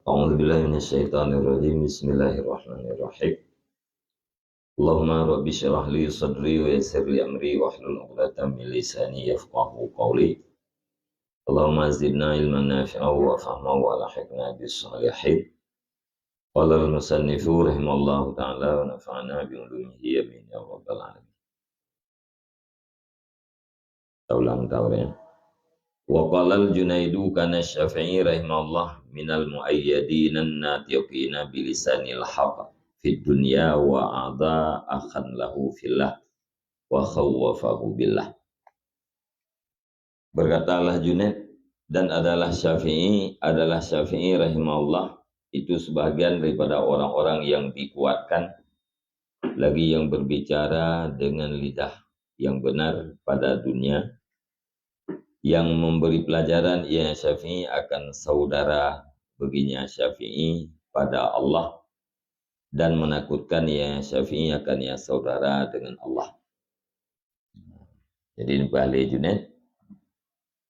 A'udzubillahi minasyaitonirrajim. Bismillahirrahmanirrahim. Allahumma rabbi syrah li sadri wa yassir li amri wahlul 'uqdatam min lisani yafqahu qawli. Allahumma zidna ilman nafi'an wa fahman wa alhiqna bis salihin. Qala al-musannifu rahimallahu ta'ala wa nafa'ana bi ulumihi amin ya rabbal alamin. Taulang taurnya. Wa qala al-Junaidu kana Syafi'i rahimahullah minal muayyadina natiqina bilisanil haqq fid dunya wa ada akhan lahu fillah wa khawwafahu billah. Berkatalah Junaid, dan adalah Syafi'i rahimahullah itu sebagian daripada orang-orang yang dikuatkan lagi yang berbicara dengan lidah yang benar pada dunia, yang memberi pelajaran ia Syafi'i akan saudara baginya Syafi'i pada Allah, dan menakutkan ya Syafi'i akan ya saudara dengan Allah. Jadi ini Bahli Junaid,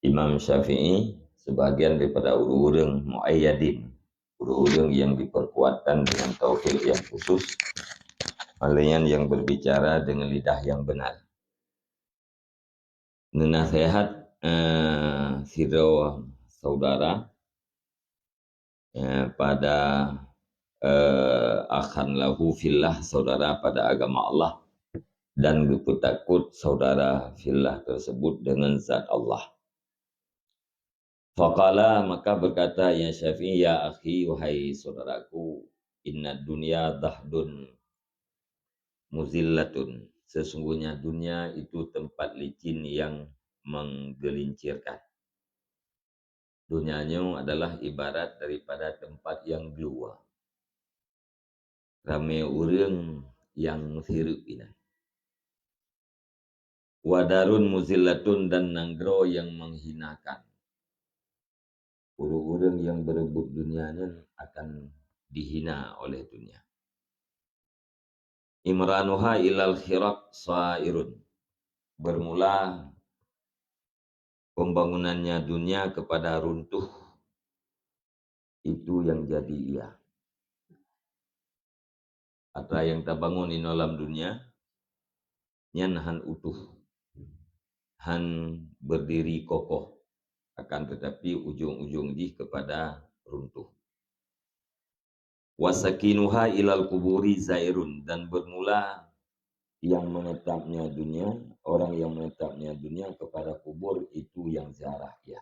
Imam Syafi'i sebagian daripada urang muayyadin, urang yang diperkuatkan dengan tauhid yang khusus, alian yang berbicara dengan lidah yang benar. Nasihat siro saudara pada akhan lahu fillah, saudara pada agama Allah, dan takut saudara fillah tersebut dengan zat Allah. Faqala, maka berkata ya Syafi'i, ya akhi, wahai saudaraku, inna dunya dahdun muzillatun, sesungguhnya dunia itu tempat licin yang menggelincirkan. Dunianya adalah ibarat daripada tempat yang gelua, ramai orang yang hirup ini. Wadarun muzillatun, dan nanggro yang menghinakan. Orang-orang yang berebut dunianya akan dihina oleh dunia. Imranuha ilal khiraq sairun, bermula pembangunannya dunia kepada runtuh, itu yang jadi ia. Apa yang terbangun di dalam dunia nyan han utuh, han berdiri kokoh, akan tetapi ujung-ujung di kepada runtuh. Wasakinuha ilal kuburi zairun, dan bermula yang menetapnya dunia, orang yang menetapnya dunia kepada kubur, itu yang ziarah ya.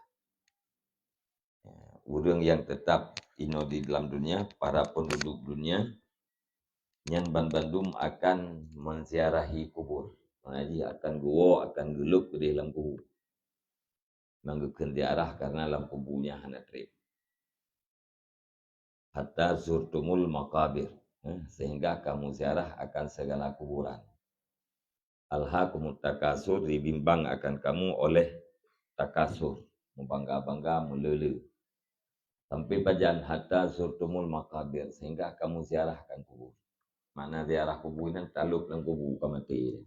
Orang yang tetap ino di dalam dunia, para penduduk dunia, yang bandum akan menziarahi kubur. Jadi akan gua akan geluk di dalam kubur. Manggukeun diarah karena dalam kuburnya hana trip. Hatta zurtumul maqabir, sehingga kamu ziarah akan segala kuburan. Alhaakumut takasur, dibimbang akan kamu oleh takasur, membangga-bangga, melulu. Sampai bajan hatta zurtumul maqabir, sehingga kamu ziarahkan kubur. Mana ziarah kubur yang taluk dalam kubur kamati.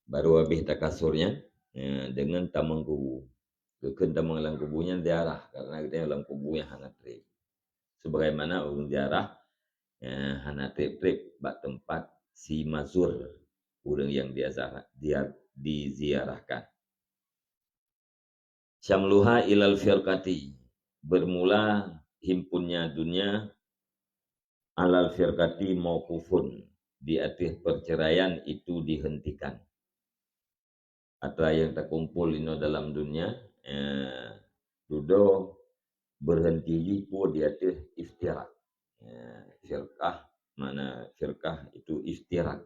Baru habis takasurnya dengan tamang kubur. Keken tamang dalam kuburnya ziarah, karena kita dalam kuburnya hana trip. Sebagaimana orang ziarah hana trip bak tempat si mazur, orang yang dia diziarahkan. Syamluha ilal firqati, bermula himpunnya dunia alal firqati mauqufun, di atas perceraian itu dihentikan. Atau yang terkumpul ini dalam dunia dudo berhenti pun di atas iftirak. Firqah, mana firqah itu iftirak,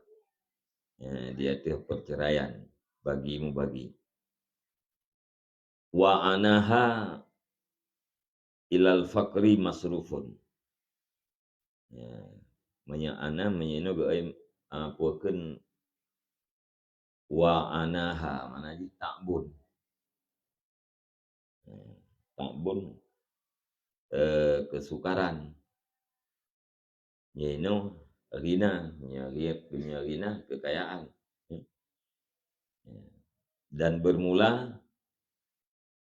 di atas perceraian, bagi-bagi. Wa anaha ilal fakri masrufun, menyana menyino gaim apukeun wa anaha, mana di takbun. Takbun kesukaran. Nyino rina, punya rina kekayaan. Dan bermula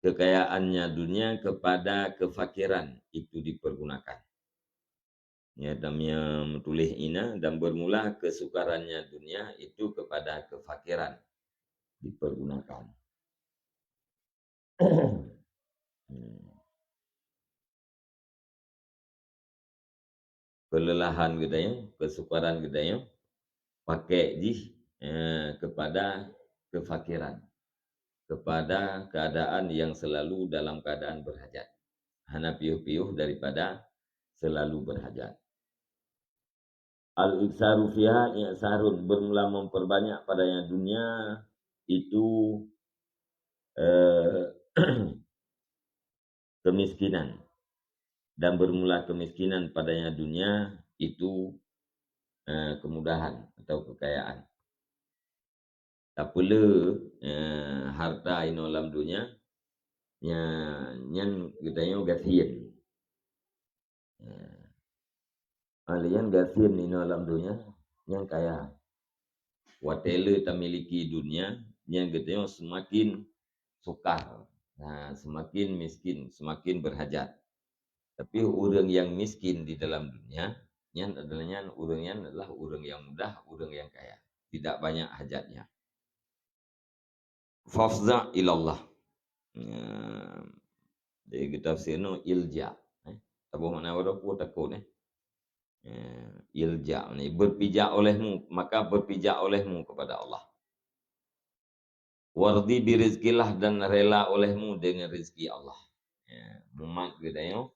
kekayaannya dunia kepada kefakiran itu dipergunakan. Ya, damnya menulis ina dan bermula kesukarannya dunia itu kepada kefakiran dipergunakan. Kelelahan gedanya, kesukaran gedanya pakai kepada kefakiran, kepada keadaan yang selalu dalam keadaan berhajat. Hana piuh-piuh daripada selalu berhajat. Al-iksaru fiha i'sarun, bermula memperbanyak padanya dunia itu kemiskinan, dan bermula kemiskinan padanya dunia itu kemudahan atau kekayaan. Tak pula harta ino dalam dunia nyan katanya gasian. Alian gasian ino dalam dunia yang kaya. Watele tak miliki dunia yang katanya semakin sukar. Nah, semakin miskin, semakin berhajat. Tapi orang yang miskin di dalam dunia, yang adalah orang yang mudah, orang yang kaya, tidak banyak hajatnya. Fafza ilallah. Jadi kita tafsirnya ilja. Apa makna aku takut ilja ni berpijak olehmu, maka berpijak olehmu kepada Allah. Wardi birizkilah, dan rela olehmu dengan rezeki Allah. Mumat gedanya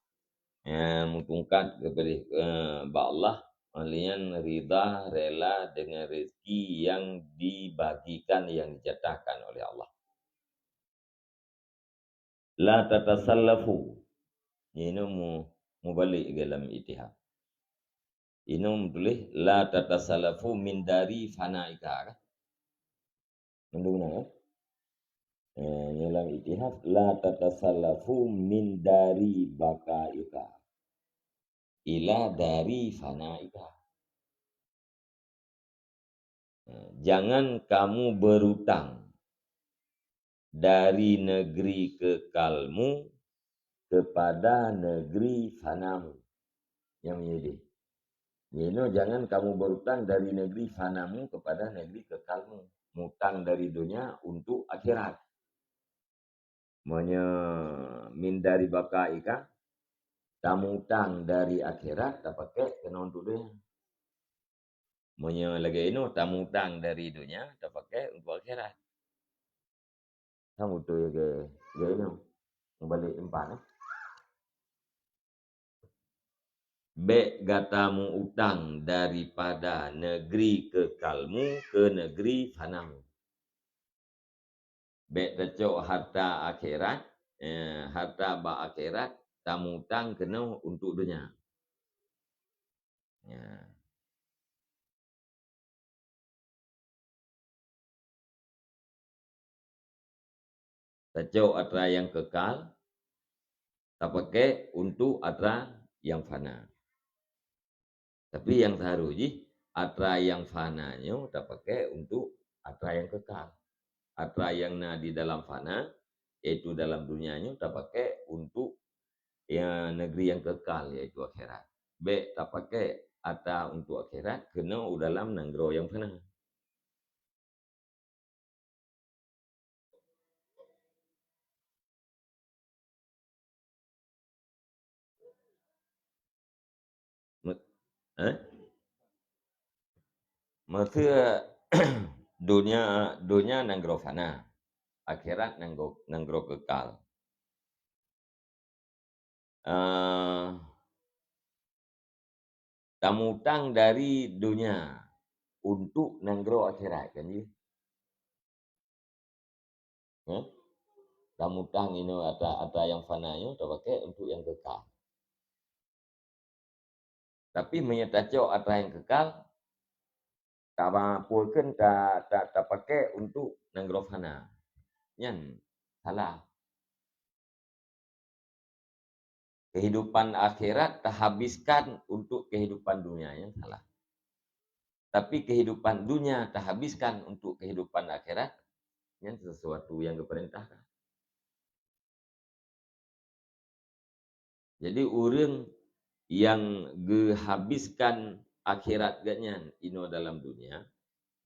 mutungkat kepada Allah, kalian rida rela dengan rezeki yang dibagikan, yang dijatahkan oleh Allah. La tatasallafu, ini mu balik dalam itihad. Ini tulis la tatasallafu min dari fanaika. Mendengar kan? Dalam itihad la tatasallafu min dari bakaika ila dari fanaika. Jangan kamu berutang dari negeri kekalmu kepada negeri fanamu yang menyedih. Jangan kamu berutang dari negeri fanamu kepada negeri kekalmu. Mutang dari dunia untuk akhirat. Min dari bakaika, kamu utang dari akhirat, tak pakai kena untuk dunia. Lagi ini, kamu utang dari dunia, tak pakai untuk akhirat. Kamu tu ya ke ini, balik empat. Bek gatamu utang daripada negeri kekalmu ke negeri fanamu. Bek tecok harta akhirat, harta ba akhirat, tamu utang kena untuk dunia. Tecok atra yang kekal, tak pakai untuk atra yang fana. Tapi yang seharusnya atra yang fananya tak pakai untuk atra yang kekal. Atra yang di dalam fana, yaitu dalam dunianya, tak pakai untuk negeri yang kekal, yaitu akhirat. Bek tak pakai atra untuk akhirat, kena dalam negeri yang fana. Maka dunia nanggro fana, akhirat nanggro kekal. Kamu utang dari dunia untuk nanggro akhirat kan ya? Kamu utang ini ada yang fana itu tak pakai untuk yang kekal. Tapi menyatakan ada yang kekal, tak mampukan tak pakai untuk nanggro fana. Yan salah. Kehidupan akhirat terhabiskan untuk kehidupan dunia, yang salah. Tapi kehidupan dunia terhabiskan untuk kehidupan akhirat, yang sesuatu yang diperintahkan. Jadi orang yang habiskan akhirat ganyan ino dalam dunia,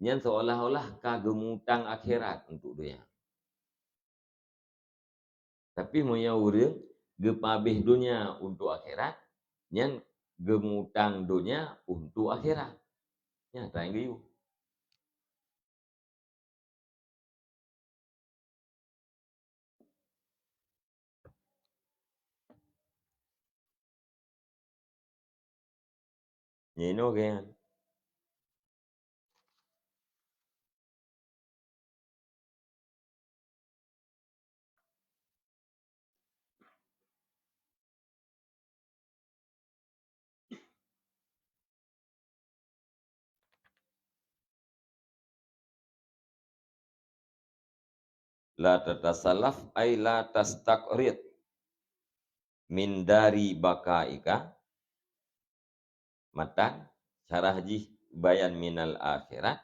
nyan seolah-olah kagemutang akhirat untuk dunia. Tapi moya orang gepabih dunia untuk akhirat, nyan gemutang dunia untuk akhirat. Ya, tayang giyu. Nyino kan. La tatasalaf ay la tastaqrid min dari bakaika matan syarah jih bayan minal akhirat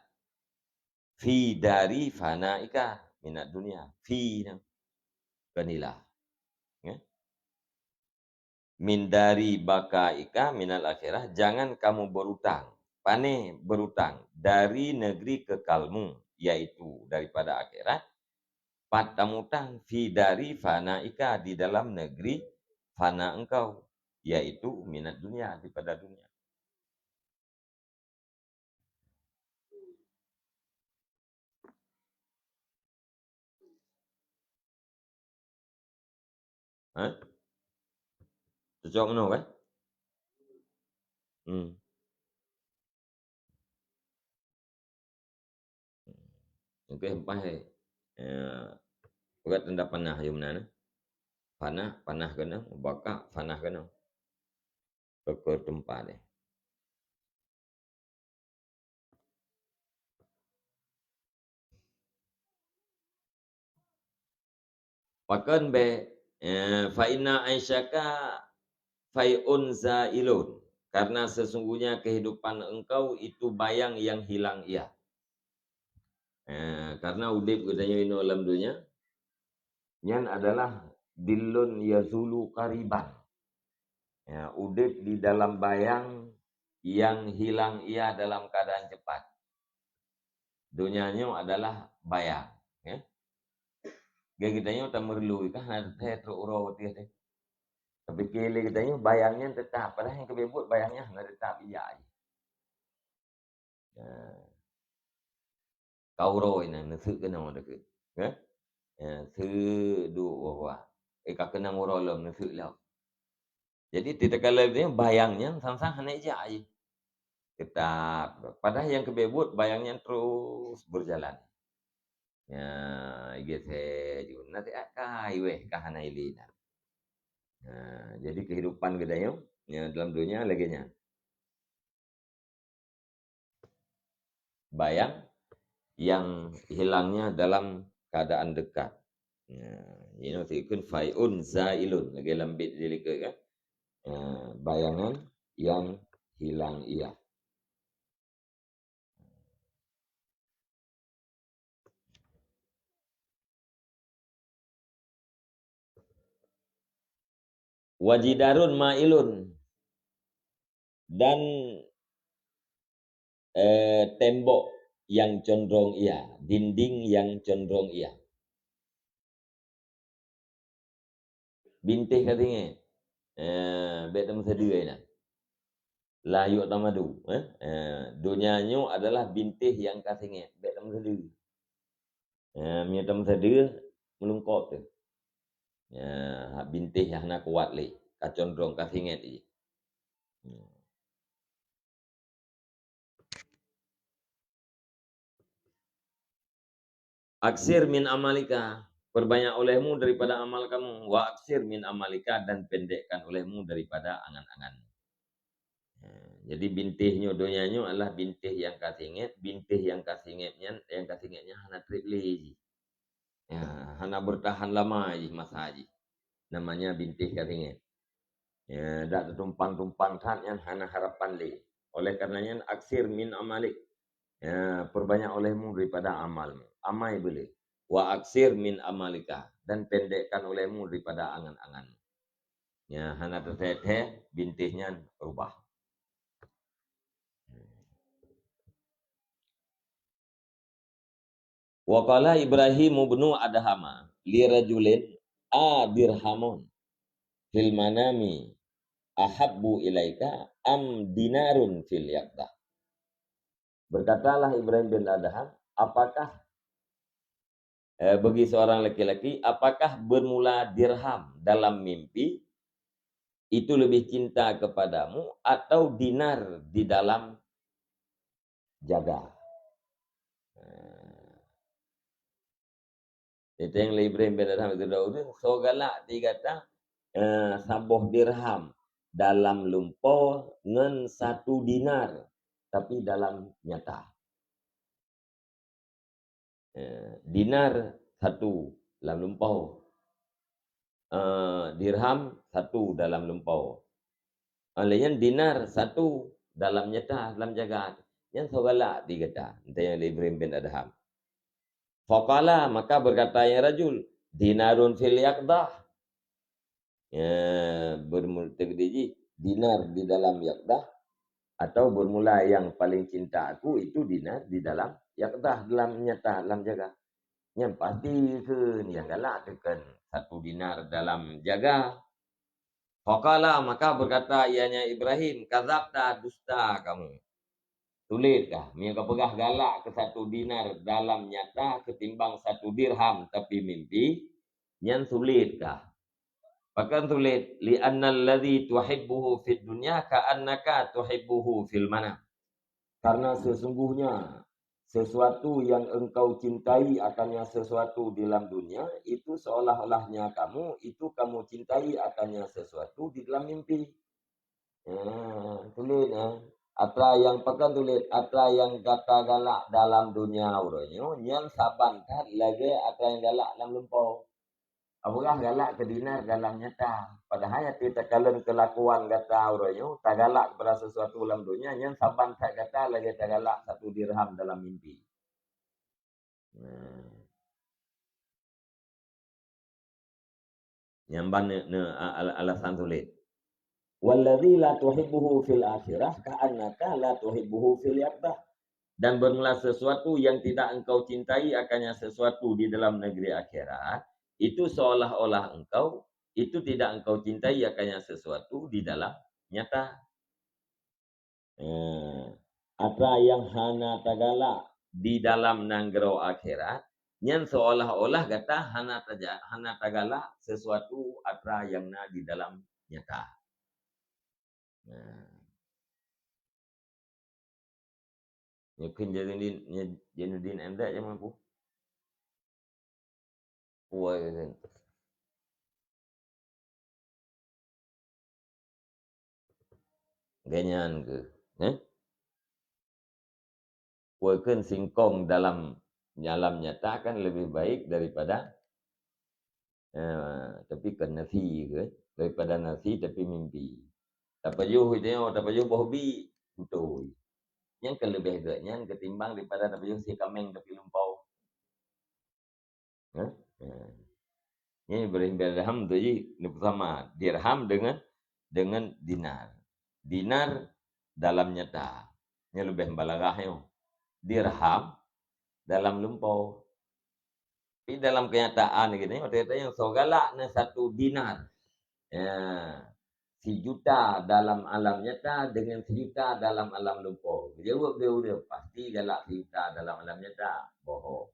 fi dari fanaika minat dunia fi kanilah ya. Min dari bakaika minal akhirah, jangan kamu berutang, pane berutang dari negeri kekalmu, yaitu daripada akhirat, patamutang fi dari fanaika di dalam negeri fana engkau, yaitu minat dunia daripada dunia. Hah? Cocok no kan? Oke, empah ugat tanda panah yung mana? Panah kena, baka panah kena. Ke tempat deh. Pakan be fa inna aisyaka fai'un zailun, karena sesungguhnya kehidupan engkau itu bayang yang hilang ia. Karena udip katanya ini alam dunia, yang adalah dilun yazulu kariban. Udip di dalam bayang yang hilang ia dalam keadaan cepat. Dunianya adalah bayang. Ya. Gaya kitanya tak merlu kan ada terurau tiada. Tapi kele kitanya bayangnya tetap, padahal yang kebebut bayangnya nggak tetap iya. Kauro ini nasi kena orang dekat. Thứ dua ika kena ngurolom nasi lau. Jadi tidak kala dia bayangnya sama-sama hanya aja. Tetap. Padahal yang kebebut bayangnya terus berjalan. Ya, gitu. Nanti akai weh kahana ilina. Jadi kehidupan gedanya ya dalam dunia lagi nya. Bayang yang hilangnya dalam keadaan dekat. Ini kun fai'un zailun lagi lambit dilika kan. Bayangan yang hilang ia. Wajidarun ma'ilun, dan tembok yang condong ia, dinding yang condong ia. Bintih katanya, betam sedih na. Layu tamadu, dunianya adalah bintih yang katanya, betam sedih. Betam sedih melungkot tu. Bintih yang nak kuat li, kacondrong katanya ni. Aksir min amalika, perbanyak olehmu daripada amal kamu. Wa aksir min amalika, dan pendekkan olehmu daripada angan-angan. Jadi bintihnya dunianya adalah bintih yang kasingit, bintih yang kasingitnya hana tripli. Hana bertahan lama aja masa aja. Namanya bintih kasingit. Dak tumpang-tumpang kan yang hana harapan li. Oleh karenanya aksir min amalik. Perbanyak olehmu daripada amalmu. Amai boleh. Wa aksir min amalika, dan pendekkan olehmu daripada angan-angan. Ya, hana terteteh bintihnya rubah. Wa qala Ibrahim ibnu Adhama li rajulin dirhamun fil manami ahabbu ilaika am dinarun fil yaqdah. Berkatalah Ibrahim bin Adham, apakah bagi seorang laki-laki, apakah bermula dirham dalam mimpi itu lebih cinta kepadamu atau dinar di dalam jaga? Itu yang Ibrahim bin Adham itu dahulu, so galak dia kata sabuh dirham dalam lumpur ngen 1 dinar tapi dalam nyata. Dinar 1 dalam lumpur, dirham 1 dalam lumpur. Lain dinar 1 dalam nyata, dalam jagat. Yang so galak dia kata, itu yang Ibrahim bin Adham. Faqala, maka berkata yang rajul, dinarun fil yaqdah. Bermula dinar di dalam yaqdah, atau bermula yang paling cinta aku itu dinar di dalam yaqdah, dalam nyata, dalam jaga. Yang pasti ke yang galak tekan 1 dinar dalam jaga. Faqala, maka berkata ianya Ibrahim, kadzabta, dusta kamu. Sulitkah? Mereka pegah galak ke 1 dinar dalam nyata ketimbang 1 dirham tapi mimpi. Yang sulitkah? Bahkan sulit. Li'anna alladhi tuhibbuhu fid dunya ka'annaka tuhibbuhu fil manam. Karena sesungguhnya sesuatu yang engkau cintai akannya sesuatu di dalam dunia, itu seolah-olahnya kamu, itu kamu cintai akannya sesuatu di dalam mimpi. Tulis atra yang pekan tulis atra yang kata galak dalam dunia uronyo yang saban kat lagi atra yang galak dalam lumpur. Apakah galak ke dinar dalam nyata. Padahal kita kalian kelakuan kata uronyo tak galak kepada sesuatu dalam dunia yang saban kat kata lagi tak galak 1 dirham dalam mimpi. Yang alasan sulit. Walladzi la tuhibbuhu fil akhirah ka'annaka la tuhibbuhu fil yaqdah. Dan bermula sesuatu yang tidak engkau cintai akannya sesuatu di dalam negeri akhirat, itu seolah-olah engkau itu tidak engkau cintai akannya sesuatu di dalam nyata. Apa yang hana tagala di dalam nanggero akhirat, yang seolah-olah kata hana tagala sesuatu apa yang na di dalam nyata. Mungkin Jainuddin anda yang mampu. Puai ganyan ke? Puai singkong dalam nyata kan lebih baik daripada tapi kan nasi ke? Daripada nasi tapi mimpi. Tak payuh itu tak payuh hobi betul. Yang lebih agaknya ketimbang daripada tak payuh si kameng tapi lumpau. Ini berhim tu je sama dirham dengan dinar. Dinar dalam nyata. Ini lebih balagah yo. Dirham dalam lumpau. Tapi dalam kenyataan gitu, kata yang sogalak na 1 dinar. 1 juta dalam alam nyata dengan 1 juta dalam alam lumpur. Jawab dia pasti galak 1 juta dalam alam nyata. Bohong.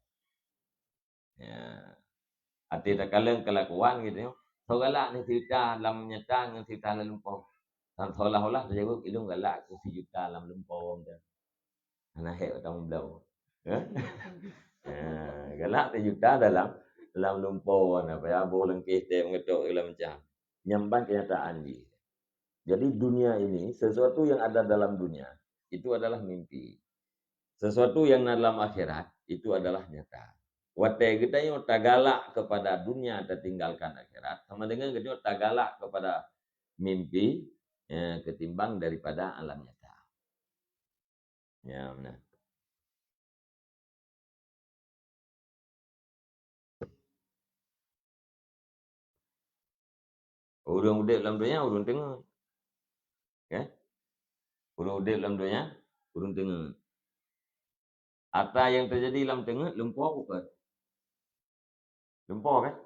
Arti tak kalian kelakuan gitu. So galak ni 1 juta dalam nyata dengan 1 juta dalam lumpur. Dan seolah-olah dia jawab ilung galak 1 juta dalam lumpur. Anak hek utang belau. Galak 1 juta dalam lumpur. Apa ya boleh kita mengetuk dalam macam. Nyambang kenyataan dia. Jadi dunia ini, sesuatu yang ada dalam dunia, itu adalah mimpi. Sesuatu yang dalam akhirat, itu adalah nyata. Watai kita yang tagalak kepada dunia dan tinggalkan akhirat, sama dengan kita tagalak kepada mimpi, ketimbang daripada alam nyata. Ya, benar. Urang udip dalam dunia urang tengah. Ya. Urang udip dalam dunia urang tengah. Apa yang terjadi dalam tengah lumpur bukan? Lumpur kan?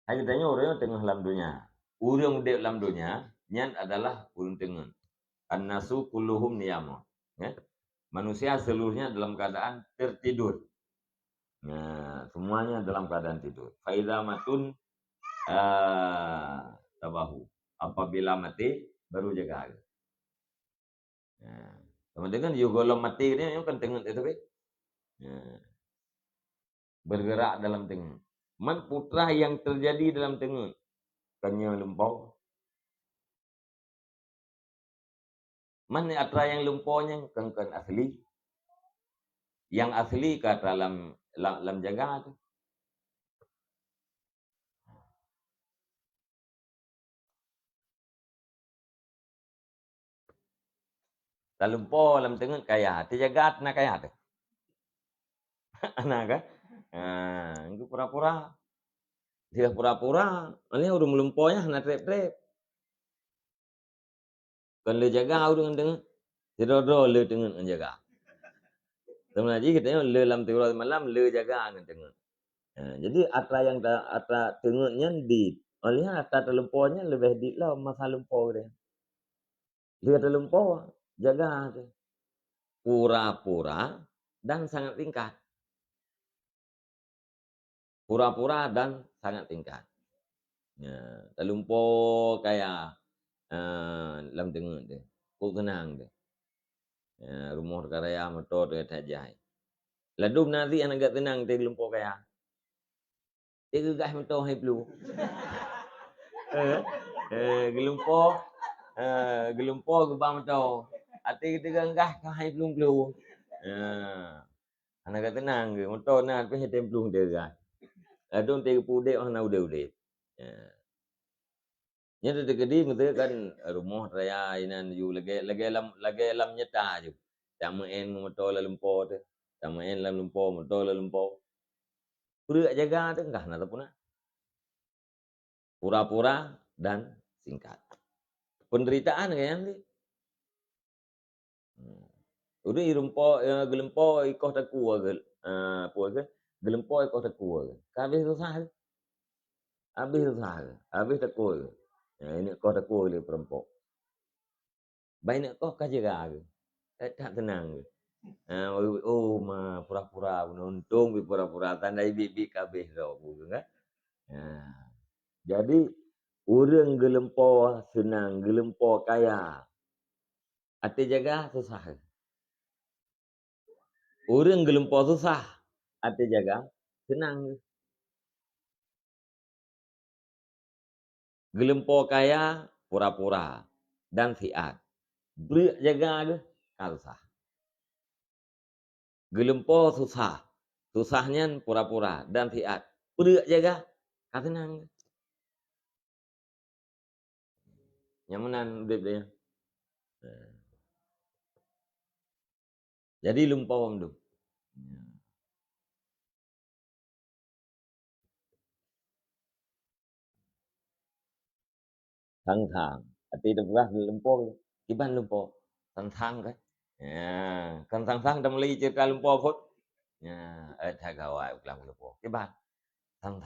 Hai tanya orang tengah dalam dunia. Urang udip dalam dunia nyan adalah urang tengah. An-nasu kulluhum niyama. Ya. Manusia seluruhnya dalam keadaan tertidur. Nah, semuanya dalam keadaan tidur. Faidha matun tabahu. Apabila mati baru jaga. Nah, teman-teman juga mati ini kan tengah itu kan. Nah, bergerak dalam tengah. Man putra yang terjadi dalam tengah. Kanya lumpau. Man atra yang lumpaunya kan asli. Yang asli kata dalam jaga tu. Dalam lumpau dalam tengah kaya. Terjaga nak kaya tu. Anak kan? Itu pura-pura. Dia pura-pura. Ini udah melumpaunya nak trep-trep. Kan le jaga udah dengan tidak le dengan jaga. Teman aja kita le dalam tidur malam le jaga dengan tengah. Jadi atra tengahnya di. Olehnya atra terlumpaunya lebih di lah masa lumpau dia. Dia terlumpau jaga tu. Pura-pura dan sangat tingkat. Pura-pura dan sangat tingkat. Ya, terlumpau kayak dalam tengah dia. Kau tenang dia. Rumah karya motor dia tajai. Lalu nanti anak agak tenang dia lumpur kaya. Dia gegah motor hai blue. Gelumpur gebang motor. Hati kita gegah ke hai blue. Anak agak tenang ke motor nak pergi templung dia gah. Lalu dia pudek orang udah. Nya tu gede ngete kan rumah raya inan you lagi lam nyeta je. Samain motor la lumpur tu. Samain la lumpur motor la lumpur. Pura jaga tu enggak nak puna. Pura-pura dan singkat. Penderitaan kan ni. Udah irumpur gelempur ikoh taku agel. Apa ke? Gelempur ikoh taku agel. Habis susah. Habis taku. Ini kau taku dia perempok. Baik kau kajaga ke? Tak tenang ke? Pura-pura untung pura-pura tandai bibi kabeh tau kan. Jadi urang gelempor senang, gelempor kaya. Hati jaga susah. Urang gelempor susah, hati jaga senang. Gelempor kaya pura-pura dan fiat. Beri jaga ke susah. Gelempor susah. Susahnya pura-pura dan fiat. Beri jaga senang. Nyamanan dia. Jadi lumpur tu. Thang. Hati terbuka lumpur. Iban lumpur. Thang kan. Kan thang dah mulai cerita lumpur pun. Tak gawai ulang lumpur. Iban. Thang.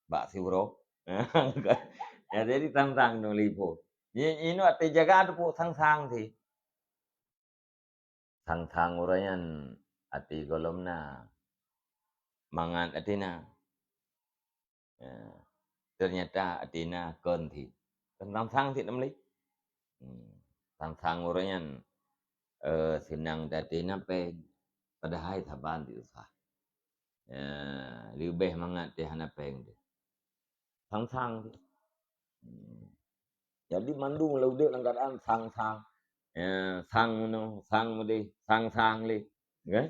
Bak si bro. Jadi thang tu lipo. Ini hati jaga tu pun thang ti. Thang orangnya hati golomna. Mangan atina. Ternyata atina konti. Thang ti namli. Thang orangnya senang datina pe padahal taban di usah. Lebih mangat dia hana peng dia. Thang. Jadi mandung laude langgaran thang. Thang li. Kan?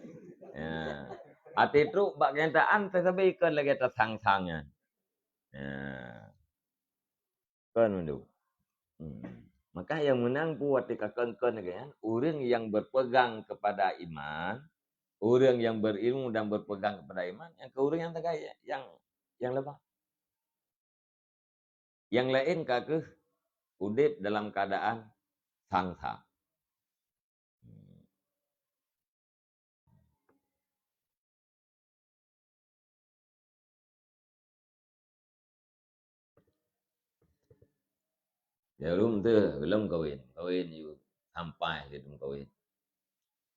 Ati truk bak kenyataan tersabi kan lagi atas thang-thangnya. Kan mandu. Maka yang menang buat dikatakan kan orang yang berpegang kepada iman, orang yang berilmu dan berpegang kepada iman, yang ke orang yang tegak yang lebah. Yang lain kakeh udip dalam keadaan sangsa. Ya belum kawin you sampai di kawin.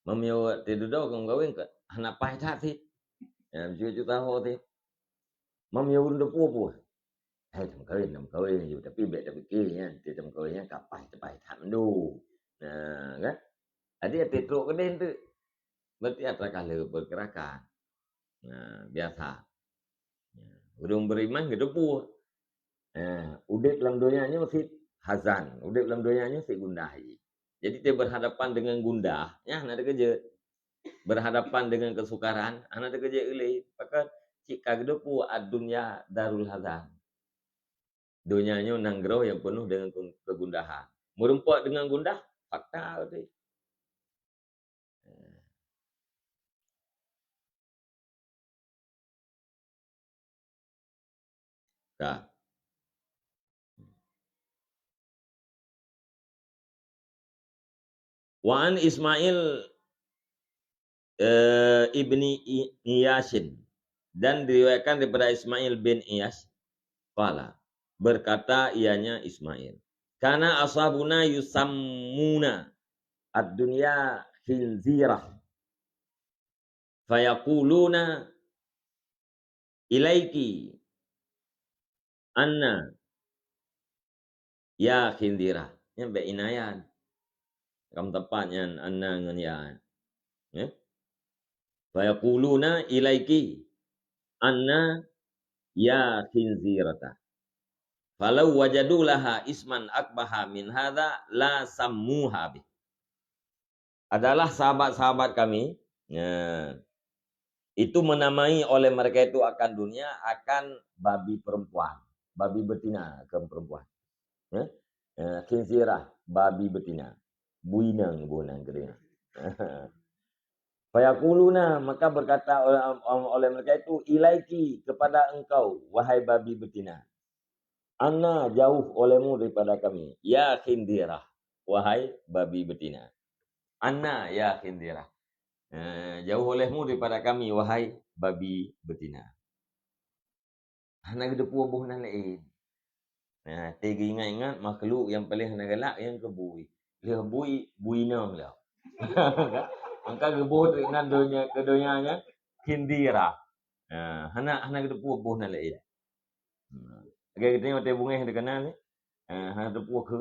Mamiyo tidur daw kung kawin ka hanap pa hati. Ya juta hoti. Mamiyo udah pupu. Thầm kawin you tapi bet tapi kinya ti thầm kawinnya kapai tapai tham du. Nah, kan? Jadi titruk kedin tu. Berarti ada kali bergerakan. Nah, biasa. Belum beriman gitu pu. Udip dalam dunianya masih hazan. Udip dalam dunianya masih gundahi. Jadi dia berhadapan dengan gundah, ya anak kerja. Berhadapan dengan kesukaran, anak kerja ilih. Maka jika gitu pu dunia darul hazan. Dunianya nanggro yang penuh dengan kegundahan. Merempak dengan gundah, fakta tu. Dah. Wa an Ismail ibni Iyasin, dan diriwayatkan daripada Ismail bin Iyas qala, berkata ianya Ismail, kana ashabuna yusammuna ad-dunya khinzirah fayaquluna ilaiki anna ya khinzirah. Nyampe inayan kam tepatnya anna ngan ya. Fayaquluna ilaiki anna ya khinzirata. Falau wajadu laha isman akbaha min hadza la sammuha bi. Adalah sahabat-sahabat kami, ya, itu menamai oleh mereka itu akan dunia akan babi perempuan, babi betina ke perempuan. Ya? Khinzirah, babi betina. Buinang kedua. Fayaquluna, maka berkata oleh mereka itu, ilaiki, kepada engkau wahai babi betina. Anna, jauh olehmu daripada kami. Ya khindirah, wahai babi betina. Anna ya khindirah, jauh olehmu daripada kami wahai babi betina. Hana gede puabuh nan lain. Tiga ingat makhluk yang paling hana galak yang kebui. Dia buinang lah. Maka gebuh dengan dunia kedunianya khindira. Hana gede puabuh nan lain. Agak kita tengok bunga yang dikenal ni. Hana gede puah ke.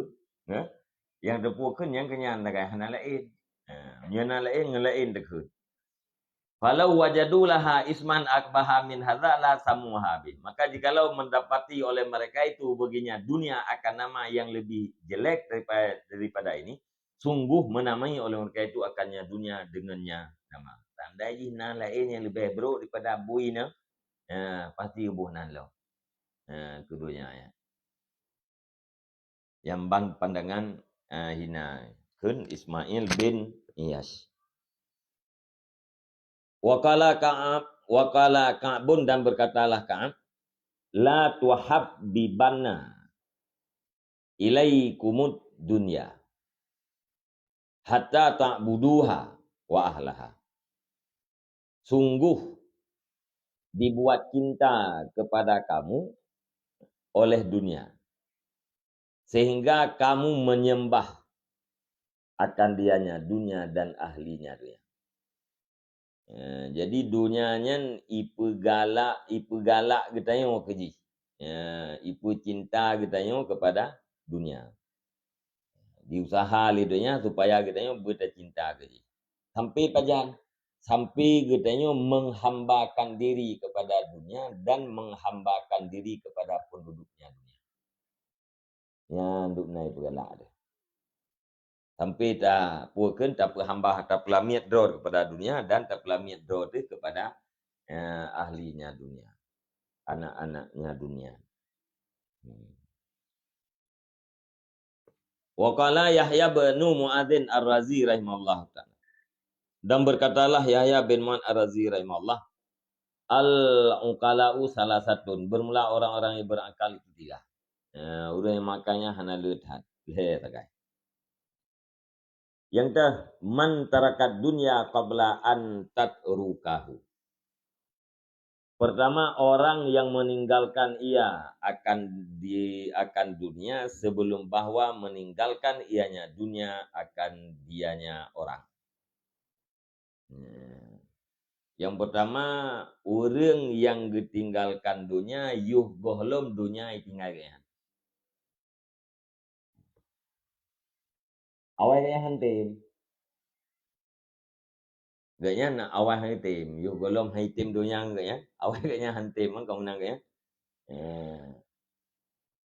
Yang gede puah ke yang kenyan dagai hana lain. Nyana lain ngelain dekut. Falau wajadulaha isman akbaha min hadza la samuha bi. Maka jikalau mendapati oleh mereka itu baginya dunia akan nama yang lebih jelek daripada ini, sungguh menamai oleh mereka itu akannya dunia dengannya nama. Tandai nan lain yang lebih buruk daripada buina, pasti ubuh nan lo. Keduanya ya. Yang bang pandangan hina kun Ismail bin Iyas. Wakala Ka'bun, dan berkatalah Ka'ab, la tuhab bibanna ilaikumud dunya hatta ta'buduha wa ahlaha. Sungguh dibuat cinta kepada kamu oleh dunia, sehingga kamu menyembah akan dianya dunia dan ahlinya dunia. Jadi dunianya ipu galak katanya mau keji. Ipu cinta katanya kepada dunia. Diusaha lidahnya supaya katanya bercinta keji. Sampai katanya menghambakan diri kepada dunia dan menghambakan diri kepada penduduknya dunia. Yang duk naik bergalak dia. Sampai tak puakan, tak hamba, tak pelamiat dor kepada dunia dan tak pelamiat dor kepada ahlinya dunia, anak-anaknya dunia. Waqala Yahya bin Mu'adzin Ar-Razi rahimahullah ta'ala. Dan berkatalah Yahya bin Mu'adzin Ar-Razi rahimahullah, al-uqala'u salasatun, bermula orang-orang yang berakal itu tiga. Udah yang makanya hana lehat. Lehat tagai. Yang dah man tarakat dunya qabla an tatrukahu. Pertama, orang yang meninggalkan ia akan dunia sebelum bahwa meninggalkan ianya dunia akan dianya orang. Yang pertama, orang yang ditinggalkan dunia yuh gohlom dunia itinggalnya. Awalnya hantim. Gaknya nak awal hantim, yuh gohlom hantim dunia gaknya. Awalnya hantim kan kau nang gaknya.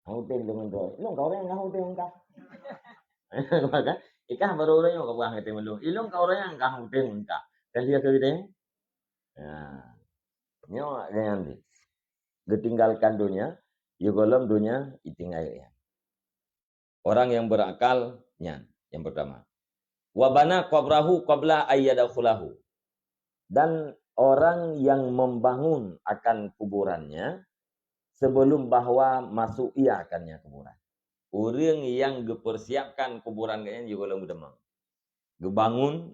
Hantim dengan tu. Ilong kau orang yang hantim engkau. Maka ikah baru orang yang kau hantim lu. Ilong kau orang yang kau hantim engkau. Dan dia kerja. Nyo gaknya ni. Ditinggalkan dunia, yuh gohlom dunia itinggalnya. Orang yang berakal nyan yang pertama. Wabana qabrahu qabla ayyadakhulahu. Dan orang yang membangun akan kuburannya sebelum bahwa masuk ia akannya kuburan. Orang yang dipersiapkan kuburan kayaknya juga belum demang. Gebangun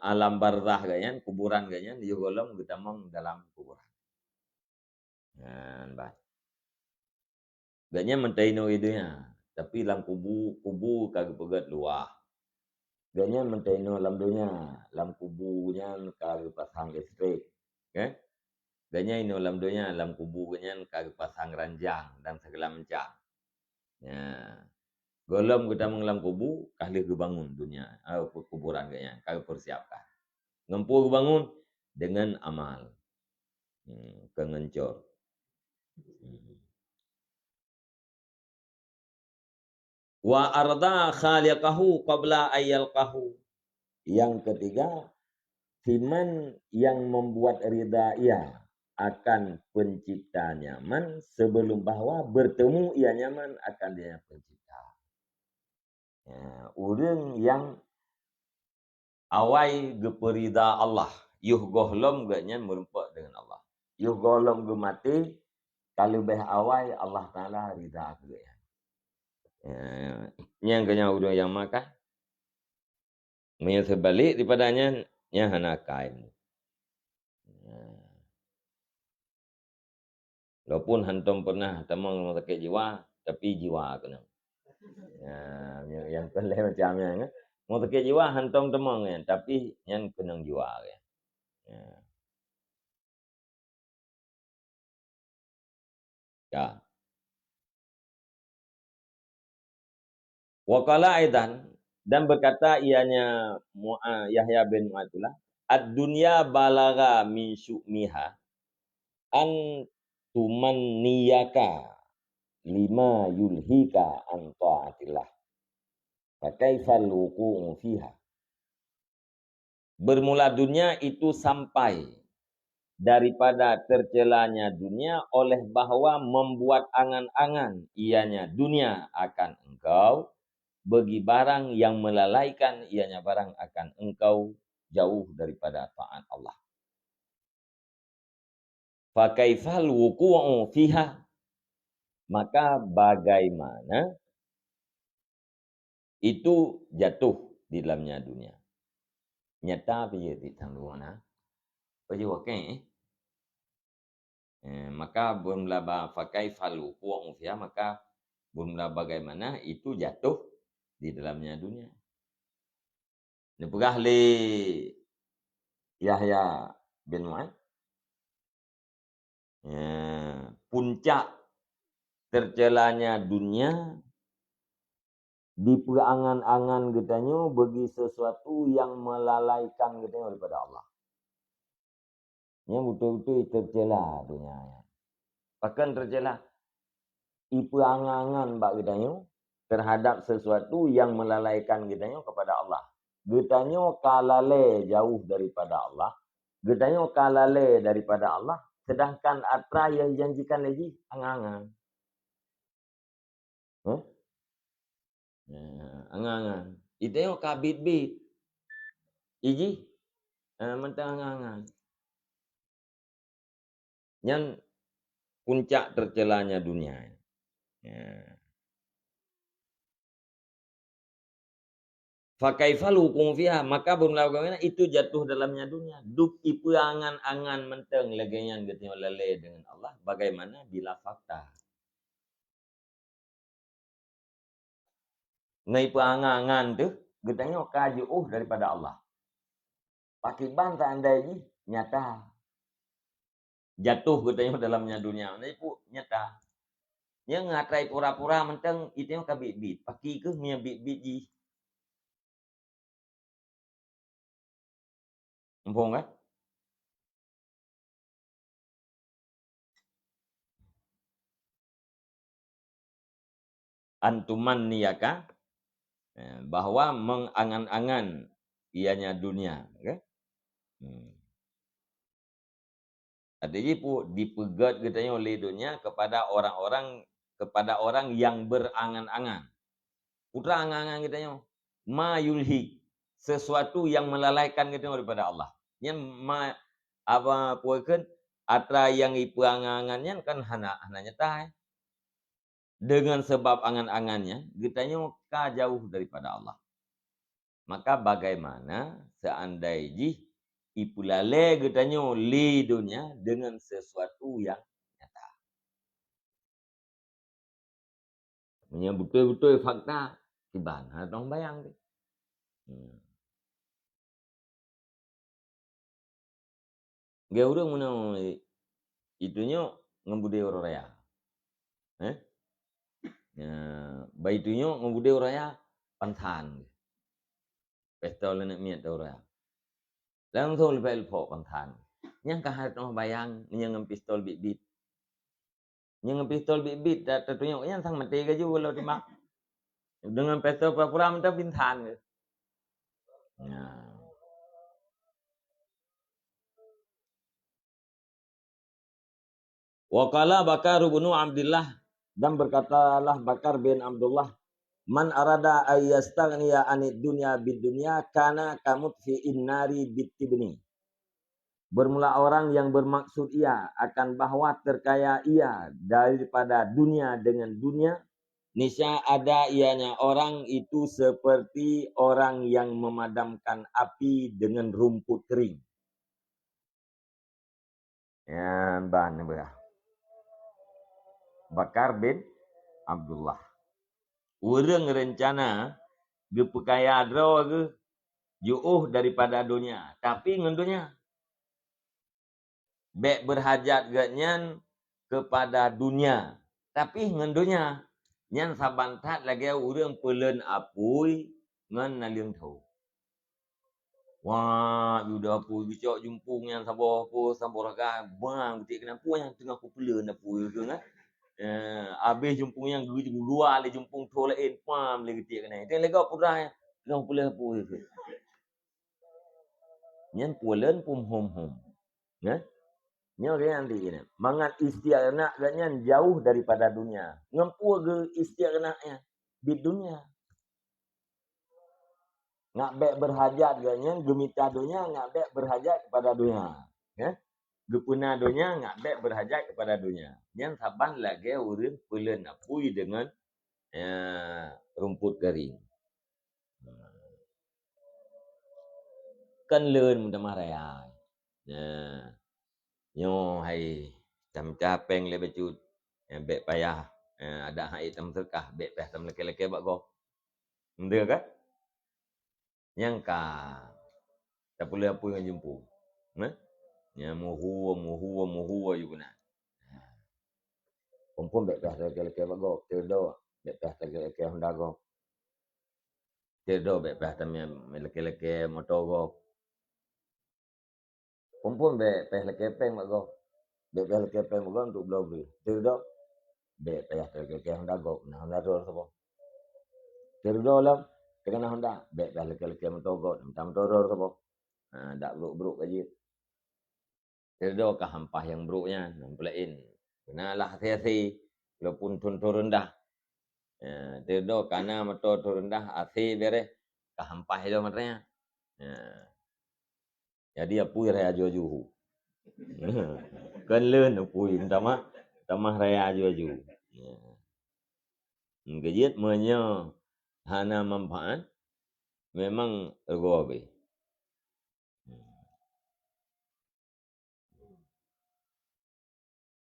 alam barzah kayaknya kuburan kayaknya juga belum demang dalam kuburan. Baik. Kayaknya mentaino idenya, tapi dalam kubu kagak pegat luah. Ganya mentaino lam dunia, lam kubunya kagak pasang listrik. Okay? Ganya ino lam dunia, lam kubunya kagak pasang ranjang dan segala macam. Ya. Golom kita menglam kubu, kali kebangun dunia, kuburan ganya, kagak persiapkan. Ngempur bangun dengan amal. Kengencor. Wa arda khaliqahu qabla ayyalqahu. Yang ketiga, siman yang membuat ridha ia akan pencipta nyaman sebelum bahwa bertemu ia nyaman akan dia pencipta. Orang yang awai geperida Allah, yuh gohlom gaknya merempak dengan Allah. Yuh gohlom ge mati, kalau beh awai Allah Ta'ala ridha ke dia. Yang kena udah yang makan, sebalik daripadanya nya hana kain. Walaupun hantom pernah temang rumah sakit jiwa, tapi jiwa kena. Yang kelih macamnya kan. Rumah sakit jiwa hantom temang kan, tapi yang kena jiwa kan. Ya. Waqala aidan dan berkata ianya Yahya bin Mu'atullah, ad-dunya balagha min syu'miha an tumanniyaka lima yulhika an ta'atillah. Fakaifal wuqu'u fiha. Bermula dunia itu sampai daripada tercelanya dunia oleh bahwa membuat angan-angan ianya dunia akan engkau bagi barang yang melalaikan ianya barang akan engkau jauh daripada taat Allah. Fakaifal wuqu'u fiha. Maka bagaimana itu jatuh di dalamnya dunia. Nyata apa ya di tanggungan Bagi wakil maka bermula fakaifal wuqu'u fiha, maka bermula bagaimana itu jatuh di dalamnya dunia. Ini pegah li Yahya bin Mu'ad. Puncak tercelanya dunia di perangan-angan getanya bagi sesuatu yang melalaikan getanya daripada Allah. Yang betul-betul tercela dunia. Bahkan tercela ipu angan-angan bak getanya terhadap sesuatu yang melalaikan getanya kepada Allah. Getanya kalale jauh daripada Allah. Getanya kalale daripada Allah. Sedangkan atra yang janjikan lagi angan-angan. Angan-angan. Itu yang kabit-bit. Iji. Mentang angan-angan. Yang puncak tercelanya dunia. Fakaifalukum fiha, maka bermula itu jatuh dalamnya dunia. Duk ipu angan-angan menteng legenyan getnya lele dengan Allah. Bagaimana bila fakta? Ngai angan-angan tu getanya kajuh daripada Allah. Pakai bantah anda ini nyata. Jatuh getanya dalamnya dunia. Ini pun nyata. Yang ngatrai pura-pura menteng itu yang kabit-bit. Pakai ke mia bit-bit ji. Empung kan? Antuman niyaka bahwa mengangan-angan ianya dunia. Okay? Artinya pun dipegat katanya oleh dunia kepada orang yang berangan-angan. Putra angan-angan katanya. Ma yulhi. Sesuatu yang melalaikan katanya daripada Allah. Yang apa puakan atra yang ipu angan-angannya kan hana nyata. Dengan sebab angan-angannya, katanya jauh daripada Allah. Maka bagaimana seandainya ipulale katanya li dunia dengan sesuatu yang nyata. Punya betul-betul fakta. Gimana dong bayang. Gak orang mana itunya ngebudaya orang raya. Baitunya ngebudaya orang raya pantan. Pesta lenak miat orang. Langsung lepas elpok pantan. Yang kahat noh bayang yang pistol bit-bit. Yang pistol bit-bit tentunya yang sang mati gaju kalau timak. Dengan pistol pura-pura minta pintan. Waqala Bakar bin Abdullah dan berkatalah Bakar bin Abdullah, man arada ayyastaghniya anid dunya bid dunya kana kamut fi innari bitibni. Bermula orang yang bermaksud ia akan bahwa terkaya ia daripada dunia dengan dunia, niscaya ada ianya orang itu seperti orang yang memadamkan api dengan rumput kering. Ya, Bakar bin Abdullah. Orang rencana gepekaya draw ke jauh daripada dunia, tapi ngan dunia. Bek berhajat ganyan kepada dunia, tapi ngan dunia. Nyan sabantat lagi orang pelen apui ngan naliang tahu. Wah, yuda apui bicok jumpung yang sabar apa samboraga bang betik kenapa yang tengah ku pelen apui ke kan. Habis jumpung yang luar le jumpung tu lain pam le getik kena. Itu lega pura yang pelen apui ke. Nyan pelen pum hom. Ya? Nyo nanti ini. Mangat istianak ganyan jauh daripada dunia. Ngempu ke istianaknya di dunia. Ngak bek berhajat ganyan gemita dunia ngak bek berhajat kepada dunia. Ya? Gepuna dunia ngak bek berhajat kepada dunia. Yang saban lagi urang pelen apui dengan rumput kering. Kan leun mudah maraya. Nyo hai tam capeng le becut. Bek payah ada hai tam serkah bek payah tam leke-leke bak go. Mende kan? Yang ka tak boleh apa yang jumpa. Yang muhu juga nak. Kumpul bek payah leke-leke bak go. Terdo bek payah leke-leke Honda go. Terdo bek payah tam leke-leke motor go. Kumpul bek payah leke-peng bak go. Bek payah leke-peng bak go untuk belau beli. Terdo bek payah leke-leke Honda go. Nah Honda tu apa? Terdo lah. Kena Honda, bek dah leke-leke motor go, motor apa? Dak buruk-buruk aja. Terdo ke hampah yang buruknya, nampelain. Kenalah hati-hati, walaupun turun rendah. Terdo karena motor turun rendah, hati beres, ke hampah itu matanya. Jadi apui raya juju. Kan leun apui, tamah raya juju. Gejit menyo hana manfaat. memang ergo abe.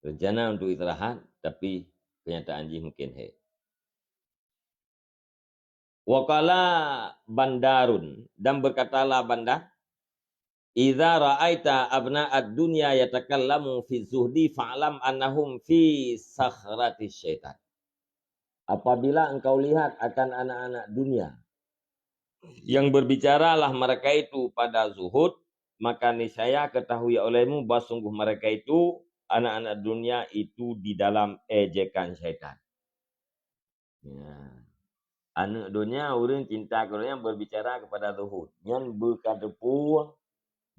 Rencana untuk istirahat, tapi kenyataan ji mungkin he. Wakala bandarun, dan berkatalah bandar, idza ra'aita abna'ad dunya yatakallamu fi zuhdi fa'lam annahum fi sakhrati syaitan. Apabila engkau lihat akan anak-anak dunia yang berbicaralah mereka itu pada zuhud, maka niscaya ketahui olehmu bahwa sungguh mereka itu anak-anak dunia itu di dalam ejekan syaitan. Ya. Anak dunia orang cinta kerana berbicara kepada zuhud. Yang berkadepu,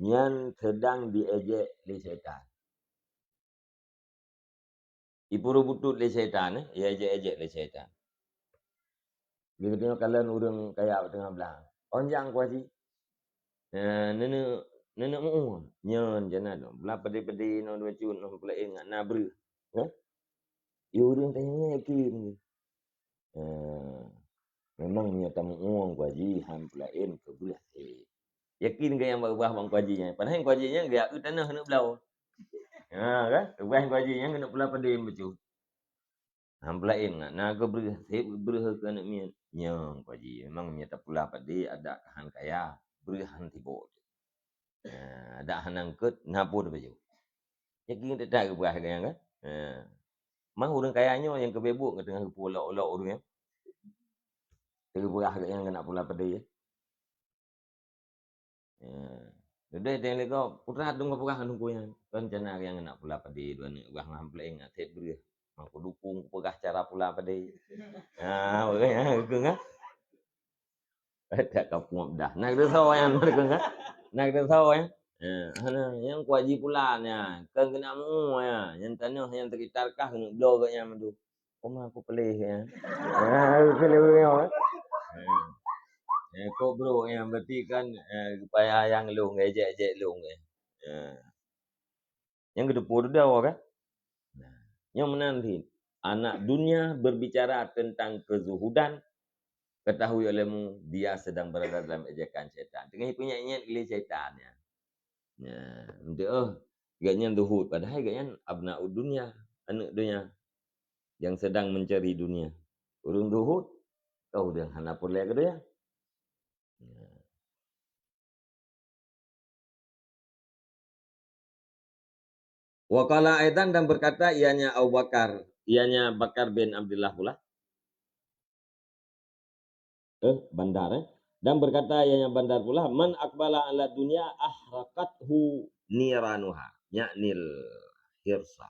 yang sedang diejek oleh syaitan. Ipuru butut oleh syaitan, ya ejek-ejek oleh syaitan. Dia tengok kalian orang kaya tengah belah. Onjang kuasi. Nenek mu nyon jana no belah pedi-pedi no dua cun no pula ingat nabru. Ha? Ya orang tanya yakin. Memang niat tamu uang kuaji ham pulain ke belah. Yakin ke yang berubah bang kuajinya. Padahal kuajinya dia tanah hendak belau. Ha kan? Ubah kuajinya kena pula pedi becu. Ham pulain nak naga berah ke anak mian. Nyong kuaji memang niat pula pedi ada kahan kaya berahan tibot. Ada hanangkut napur baju. Yakin tak ke berah kan? Mang orang kayanya yang kebebuk ke tengah pula-pula orang yang terberah yang kena pula pedi ya. Udah dia lego putra dong berah nunggunya. Kan jana yang kena pula pedi dua ni ubah ngample ingat tet berah. Aku dukung pegah cara pula pedi. Makanya aku ngah. Tak kapung dah. Nak tahu yang mereka ngah. Nak tahu ya. Yang kuaji pulanya, kan kena mu ya. Yang tanah yang terkitarkah kena blow kat yang tu. Koma aku pelih ya. Pelih ya. Kau bro yang berarti kan supaya yang lu ngejek-jek lu yang kedua dah kan. Yang menanti anak dunia berbicara tentang kezuhudan, ketahui olehmu dia sedang berada dalam ejekan syaitan. Tengah punya ingat oleh syaitannya. Untuk gaknya zuhud, padahal gaknya abnaud dunia, anak dunia yang sedang mencari dunia. Urung zuhud, kau dah hana pulai ke dia. Waqala aidan dan berkata ianya Abu Bakar, ianya Bakar bin Abdullah pula. Bandar dan berkata ianya Bandar pula, man akbala ala dunia ahrakathu niranuha, yaknil hirsa.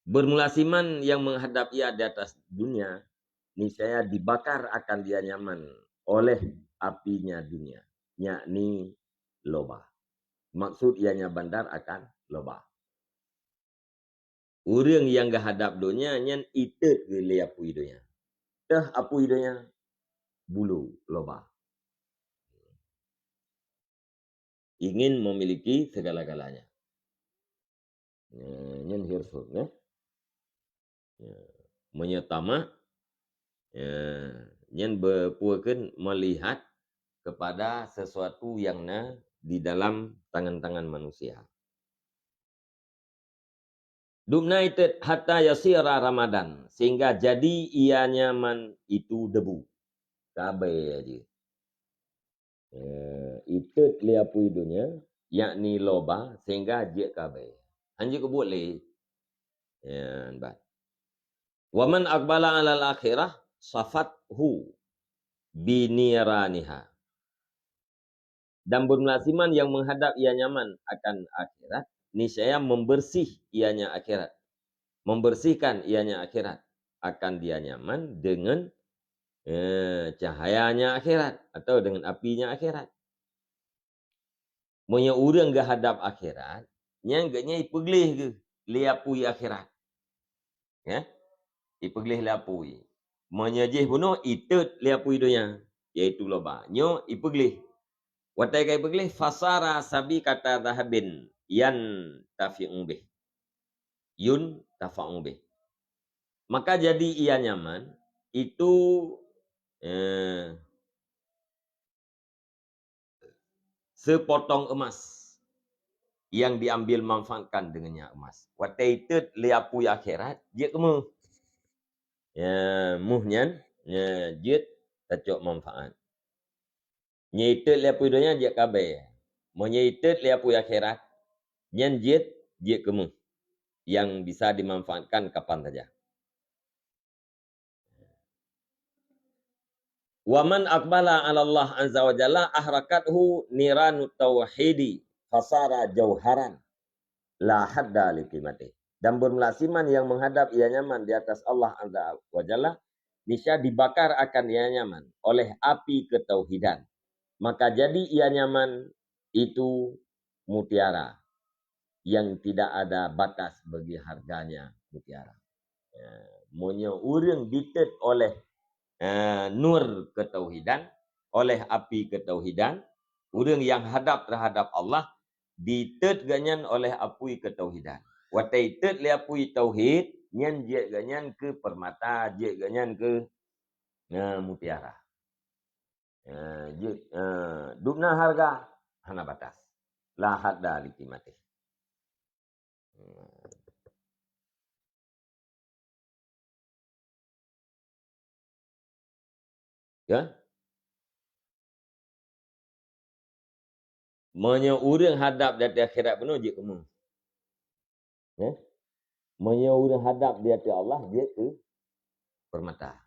Bermulasiman yang menghadap ia di atas dunia, niscaya dibakar akan dia nyaman oleh apinya dunia, yakni lobah. Maksud ianya bandar akan lobah. Orang yang gahadap dunia nyan itet gele apu dunia. Dah apu dunia bulu lobah. Ingin memiliki segala-galanya. Nyan hirsun ya. Menyetama nyan berpuakan melihat kepada sesuatu yang di dalam tangan-tangan manusia. Dumnaited hatta yasira Ramadan, sehingga jadi ia nyaman itu debu. Kabe aja. Itu liapu dunia, yakni loba sehingga dia kabe. Anji kebut le. Waman akbala alal akhirah safathu biniraniha. Dan bermulasiman yang menghadap ia nyaman akan akhirat, niscaya membersih ianya akhirat. Membersihkan ianya akhirat. Akan dia nyaman dengan cahayanya akhirat. Atau dengan apinya akhirat. Punya orang ke hadap akhirat, yang gaknya ipeglih ke liapui akhirat. Ya? Ipeglih liapui. Menyejih bunuh, itut liapui dunia. Iaitu loba. Nyo ipeglih. Watai kai peglih fasara sabi kata zahabin yan tafi'un bih. Yun tafa'un bih. Maka jadi ia nyaman itu Sepotong emas yang diambil manfaatkan dengannya emas. Wataitet liapu akhirat dia kemu. Ya, muhnyan ya jit tacok manfaat. Nyaitet liapu dunia dia kabe. Menyaitet liapu akhirat nyan jit dia kemu yang bisa dimanfaatkan kapan saja. Waman aqbala 'ala Allah azza wa jalla ahrakathu niranut tauhidi fasara jauharan la hadda li qimati. Dan bermelasiman yang menghadap ia nyaman di atas Allah azza wa jalla niscaya dibakar akan ia nyaman oleh api ketauhidan. Maka jadi ia nyaman itu mutiara yang tidak ada batas bagi harganya mutiara. Monya urang ditet oleh nur ketauhidan, oleh api ketauhidan, urang yang hadap terhadap Allah ditet ganyan oleh api ketauhidan. Watai tet le api tauhid nyan je ganyan ke permata, je ganyan ke mutiara. Dupna harga hana batas. La hadda li qimati. Ya. Monya urang hadap di akhirat penuh je kamu. Ya. Monya urang hadap di hati Allah dia ke permata.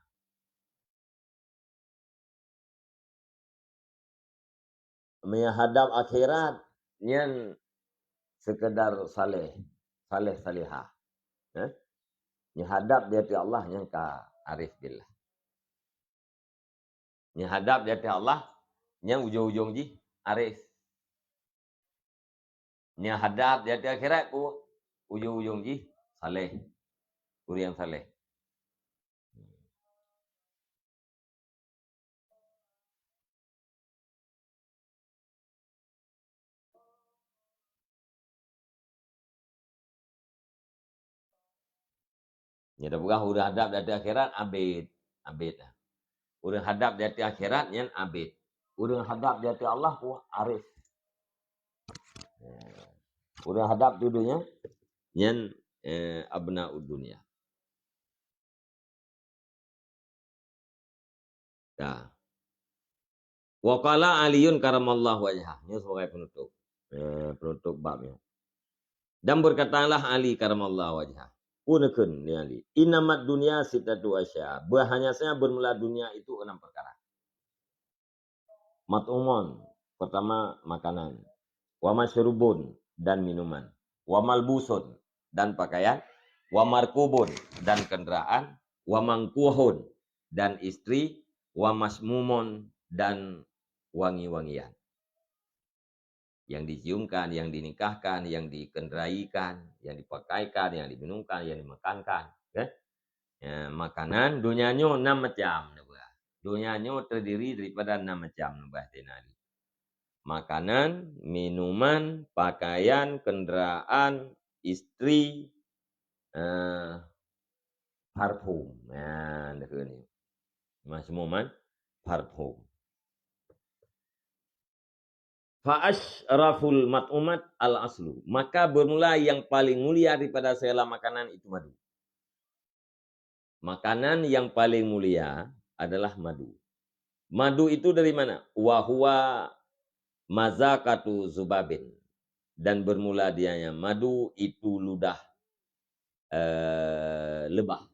Monya hadap akhirat nyan sekedar saleh salihah. Ya. Nya hadap di hati Allah yang ka arif billah. Nya hadap di hati Allah yang ujung-ujung ji arif. Nya hadap di hati akhirat ku ujung-ujung ji saleh. Uriang saleh. Nya dah berah urang hadap di hati akhirat abid. Urang hadap di hati akhirat yang abid. Urang hadap di hati Allah ku arif. Urang hadap di dunia yang abnaud dunia. Ya. Wa qala Aliun karamallahu wajhah. Ini sebagai penutup. Penutup babnya. Dan berkatalah Ali karamallahu wajhah. Unekeun ni Ali. Inamat dunia sitatu asya. Bahanyasanya bermula dunia itu 6 perkara. Mat'umun, pertama makanan. Wa masyrubun, dan minuman. Wa malbusun, dan pakaian. Wa markubun, dan kendaraan. Wa mangkuhun, dan istri. Wa masmumun, dan wangi-wangian. Yang diciumkan, yang dinikahkan, yang dikenderaikan, yang dipakaikan, yang diminumkan, yang dimakankan. Ya? Ya, makanan, dunianya 6 macam. Dunianya terdiri daripada 6 macam. Makanan, minuman, pakaian, kenderaan, istri, parfum. Ya, ini. Masmuman, parfum. Fa'ashraful mat'umat al-aslu. Maka bermula yang paling mulia daripada segala makanan itu madu. Makanan yang paling mulia adalah madu. Madu itu dari mana? Wahuwa mazakatu zubabin. Dan bermula dianya. Madu itu ludah lebah.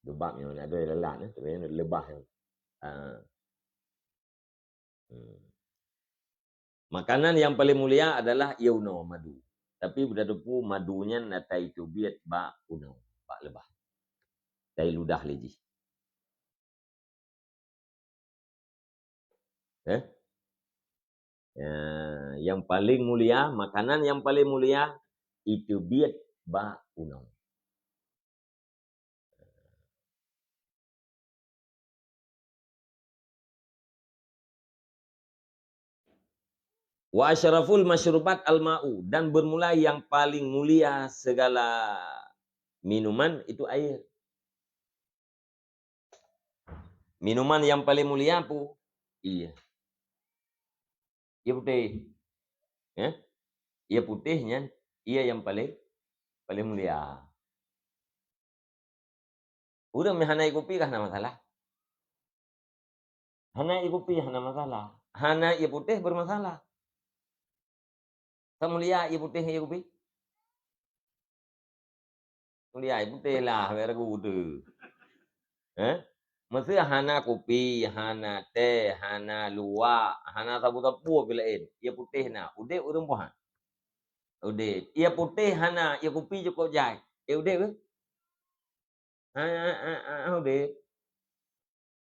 Lebah yang ada lelat. Lebah yang makanan yang paling mulia adalah yauno madu. Tapi budak depu madunya nata itu biat ba uno, ba lebah. Dari ludah leji. Yang paling mulia, makanan yang paling mulia itu biat ba uno. Wa asyraful masyrubat al-ma'u, dan bermula yang paling mulia segala minuman itu air. Minuman yang paling mulia apa? Iya. Ia putih. Ya? Ia putihnya, ia yang paling mulia. Udah hanai kopi kah nama masalah? Hanai kopi hana masalah. Hana ia putih bermasalah. Kamu mulia ia putih ia kopi? Mulia ia putih lah, biar aku tu. Mesti hana kopi, hana teh, hana luwak, hana sabu-sabu bilain. Ia putih na. Udah pohan. Udah. Ia putih hana, ia kopi cukup jai. Udah ke? Udah.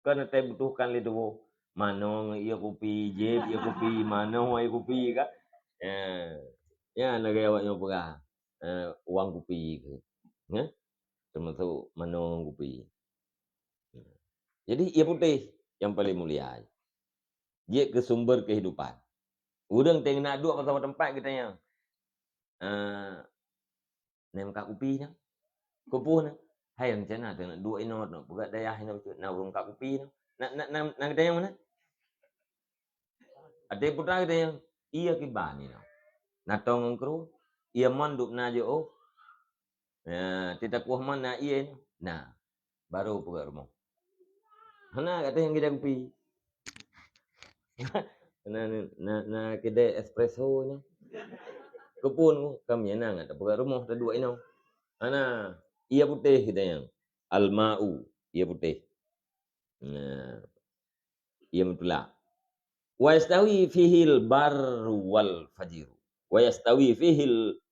Kan teh butuhkan itu. Manong ia kopi, jeb ia kopi, manong ia kopi kan? Ya, negara awaknya pernah uang kopi ke. Termasuk manong kopi. Jadi ia putih yang paling mulia. Dia ke sumber kehidupan. Urang tengok nak duduk pasal tempat kita yang nem kak kopi na. Kupuh na. Hai macam mana tu nak duduk ino nak berat dayah ino nak urung kak kopi na. Nak kita yang mana? Ada putra kita yang iya kiban ni na. Natong ngkru ia mon duk na je oh. Tidak kuah mon na iya. Nah, baru pugat rumah. Hana kata yang kita kopi. Na kedai espresso nya. Kepun kami nang tak pugat rumah tak dua ino. Ana ia putih kita yang al-ma'u ia putih. Ia mutla. Wa yastawi fihil barru wal fajiru. Wa yastawi fihil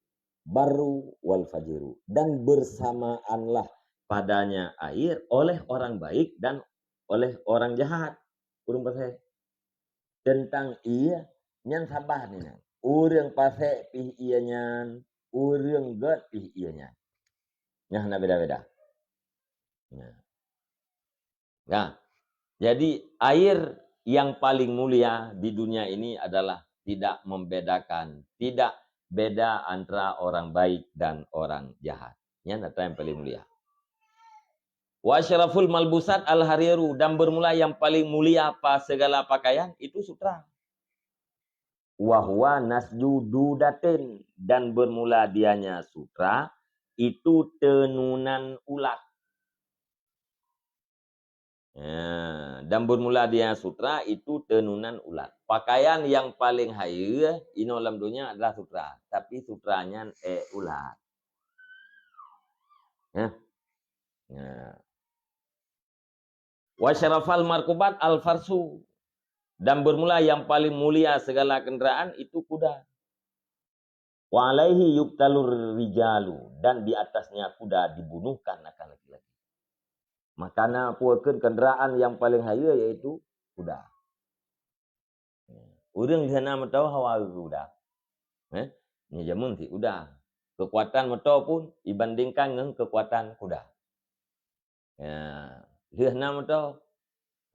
barru wal fajiru. Dan bersamaanlah padanya air oleh orang baik dan oleh orang jahat. Urang pasal tentang ia nyan sabar ni nyan. Urang pasal pih ia nyan, urang god pih ia nyan. Nyah na beda-beda. Nah, jadi air yang paling mulia di dunia ini adalah tidak membedakan, tidak beda antara orang baik dan orang jahat. Ini yang paling mulia. Wa asyraful malbusat al-hariru, dan bermula yang paling mulia apa segala pakaian itu sutra. Wa huwa nasjududatin, dan bermula dianya sutra itu tenunan ulat. Dan bermula dia sutra itu tenunan ulat. Pakaian yang paling haya ino dalam dunia adalah sutra, tapi sutranya ulat. Wa syarafal markubat al farsu, dan bermula yang paling mulia segala kendaraan itu kuda. Wa alaihi yuktalur rijalu, dan di atasnya kuda dibunuhkan akan laki-laki. Makana puakeun kendaraan yang paling haya yaitu kuda. Urang di sana tahu hawa kuda. Ni jamun ti udah. Kekuatan motor pun dibandingkan dengan kekuatan kuda. Lihat nama motor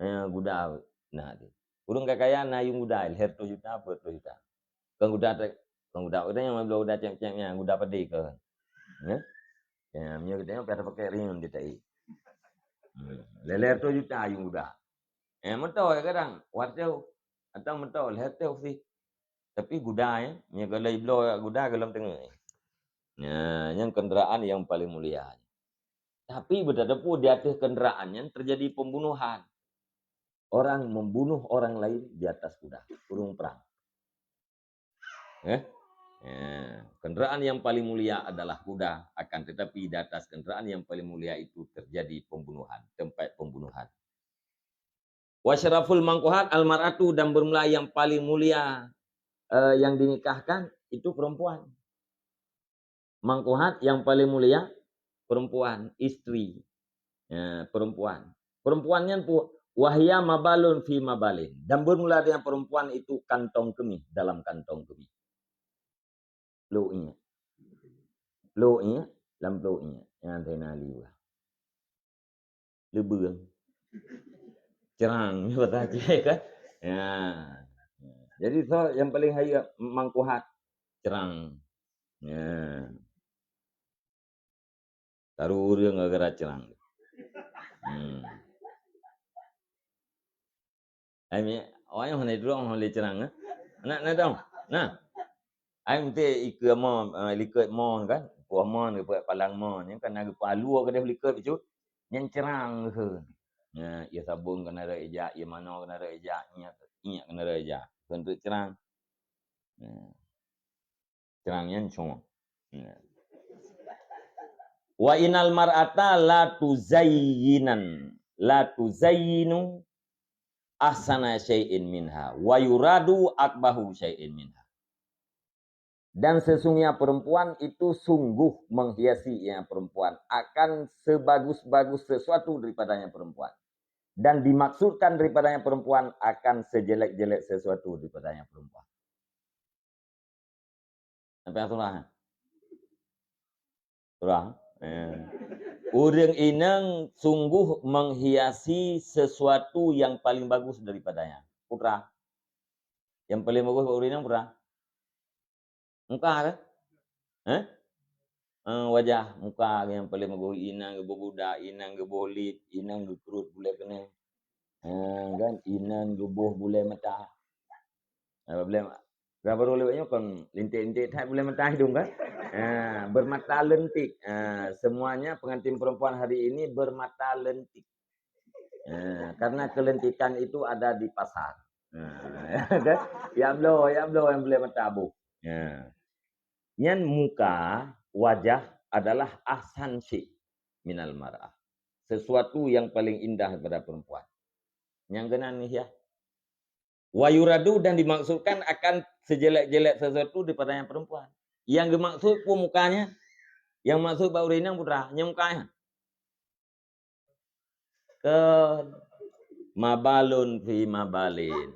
kuda nah tu. Urang kakaya na yung kuda leher 2 juta apa 2 juta. Kang kuda yang belum kuda ceng-cengnya kuda pedih ke. Ya, punya kita pada pakai ring di tai. Leher 2 juta yung kuda. Motor kadang warteu atau motor leher teu sih. Tapi kuda ya, nya kalau iblo kuda dalam tengah. Yang kendaraan yang paling mulia. Tapi berada pun di atas kendaraannya terjadi pembunuhan. Orang membunuh orang lain di atas kuda, burung perang. Kendaraan yang paling mulia adalah kuda, akan tetapi di atas kendaraan yang paling mulia itu terjadi pembunuhan, tempat pembunuhan. Wasyaraful mangkuhat almaratu, dan bermula yang paling mulia yang dinikahkan itu perempuan. Mangkuhat yang paling mulia perempuan, istri. Perempuan. Perempuannya wahya mabalun fi mabalin, dan bermula dengan perempuan itu kantong kemih dalam kantong kemih. Lo'nya dalam lo'nya yang tenali lah. Lebeung. Cerang kata cek kan. Jadi so yang paling haya mangkuhat cerang. Taruh urang gara cerang. Ai orang yang hendak dulu orang boleh cerang. Nak dong. Nah, ai mesti ikut mo likut mo kan. Puah mo ke puah palang mo ni kan ada palu ke dia likut itu. Yang cerang ke. Ya, ia sabun kena ada ejak, ia mana kena ada ejak, ingat kena ada ejak. Untuk cerang. Cerangnya cuma. Wa inal mar'ata la tuzayyinu ahsana syai'in minha wa yuradu akbahu syai'in minha. Dan sesungguhnya perempuan itu sungguh menghiasi yang perempuan akan sebagus-bagus sesuatu daripadanya perempuan. Dan dimaksudkan daripadanya perempuan akan sejelek-jelek sesuatu daripadanya perempuan. Sampai yang surah? Surah? Orang inang sungguh menghiasi sesuatu yang paling bagus daripadanya. Putra. Yang paling bagus orang inang putra. Muka kan? Wajah muka yang paling bagus. Inang ke budak, inang ke bolit, inang ke perut boleh kena. Kan? Inang ke buh boleh mata. Boleh berapa lewatnya kan lintik-lintik tak boleh mata hidung kan? Bermata lentik. Semuanya pengantin perempuan hari ini bermata lentik. Karena kelentikan itu ada di pasar. Kan? Ya blow yang boleh mata abu. Yang muka, wajah adalah ahsan syai' minal mar'ah. Sesuatu yang paling indah pada perempuan. Yang kena ni ya. Wa yuradu dan dimaksudkan akan sejelek-jelek sesuatu daripada yang perempuan. Yang dimaksud pun mukanya. Yang maksud bau rinang putra, yang mukanya. Ke mabalun fi mabalin.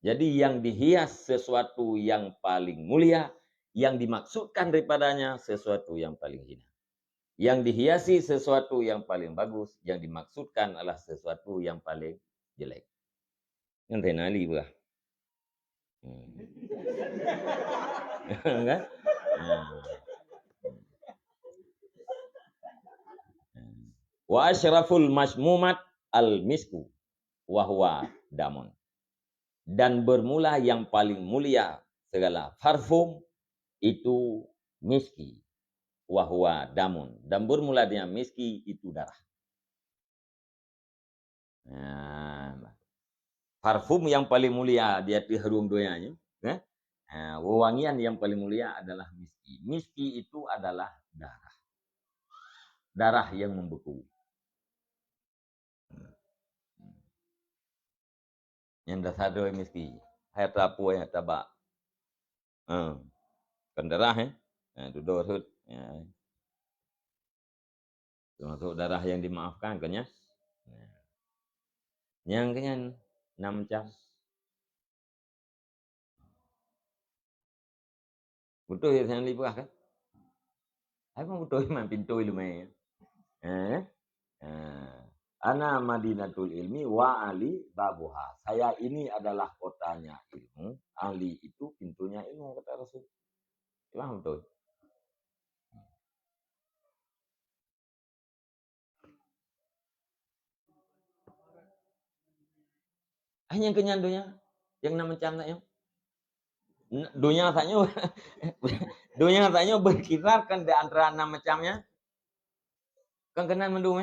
Jadi yang dihias sesuatu yang paling mulia, yang dimaksudkan daripadanya sesuatu yang paling hina. Yang dihiasi sesuatu yang paling bagus, yang dimaksudkan adalah sesuatu yang paling jelek. Yang tenali bah. Kan? Wa asyraful masmumat al-misku wa huwa damun. Dan bermula yang paling mulia segala parfum itu miski. Wahwa damun. Dan bermula dengan miski itu darah. Parfum yang paling mulia dia diharum doanya. Wewangian yang paling mulia adalah miski. Miski itu adalah darah. Darah yang membeku. Yang dasar doa miski. Hai tapu yang tabak. Kan darah itu dosa. Termasuk darah yang dimaafkan kan ya. Yang kenyan 6 jam. Betul ya saya libat kan? Aku betul memang pintu ilmu. Ana Madinatul Ilmi wa Ali babuha. Saya ini adalah kotanya ilmu. Ali itu pintunya ilmu kata Rasul. Memang betul. Hanya kenyan dunia yang 6 jam tak dunia tanya berkisar kan di antara 6 macamnya kan kenan mendung